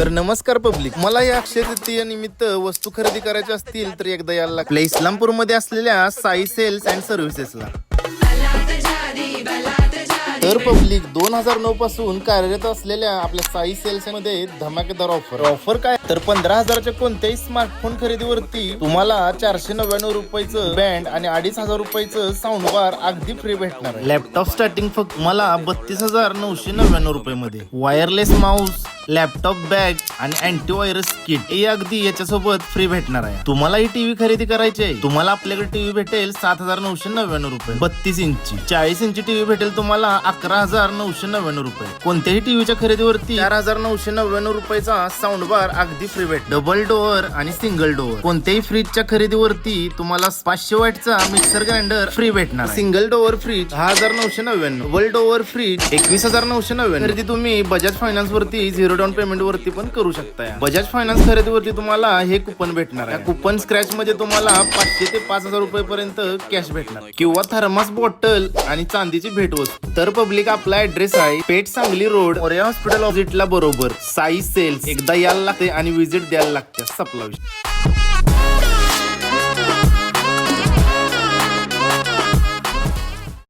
तर नमस्कार पब्लिक, मला या अक्षय तृतीया निमित्त वस्तू खरेदी करायच्या असतील तर एकदा यायला लागेल आपल्या इस्लामपूरमध्ये असलेल्या साई सेल्स अँड सर्व्हिसेसला. तर पब्लिक 2009 पासून कार्यरत असलेल्या आपल्या साई सेल्स मध्ये धमाकेदार ऑफर काय तर 15,000च्या कोणत्याही स्मार्टफोन खरेदीवरती तुम्हाला 499 रुपयाचं बँड आणि 2,500 रुपयाचं साऊंड बार अगदी फ्री भेटणार आहे. लॅपटॉप स्टार्टिंग फक्त मला 32,999 रुपये मध्ये. वायरलेस माऊस, लॅपटॉप बॅग आणि अँटीव्हायरस किट हे अगदी याच्यासोबत फ्री भेटणार आहे. तुम्हाला ही टीव्ही खरेदी करायची आहे, तुम्हाला आपल्याकडे टीव्ही भेटेल 7,999 रुपये. 32 इंची 40 इंची टीव्ही भेटेल तुम्हाला 11,999 रुपये. कोणत्याही टीव्हीच्या खरेदीवरती 4,999 रुपयाचा साऊंड बार अगदी फ्री भेटेल. डबल डोअर आणि सिंगल डोअर. कोणत्याही फ्रीजच्या खरेदीवरती तुम्हाला 500 वॅटचा मिक्सर ग्राइंडर फ्री भेटणार. Single door fridge 10,999. Double door fridge 21,999. खरेदी तुम्ही बजाज फायनान्स वरती 0 डाऊन पेमेंट वरती पण करू शकता. बजाज फायनान्स खरेदीवरती तुम्हाला हे कुपन भेटणार आहे. कुपन स्क्रॅच मध्ये तुम्हाला 500 ते 5,000 रुपये पर्यंत कॅश भेटणार किंवा थर्मास बॉटल आणि चांदीची भेटवस्तू. तर पब्लिक आपला ऍड्रेस आहे पेठ सांगली रोड मोरया हॉस्पिटल ऑपोजिटला बरोबर साई सेल्स. एकदा यायला लागते आणि विजिट द्यायला लागते. सपला विषय.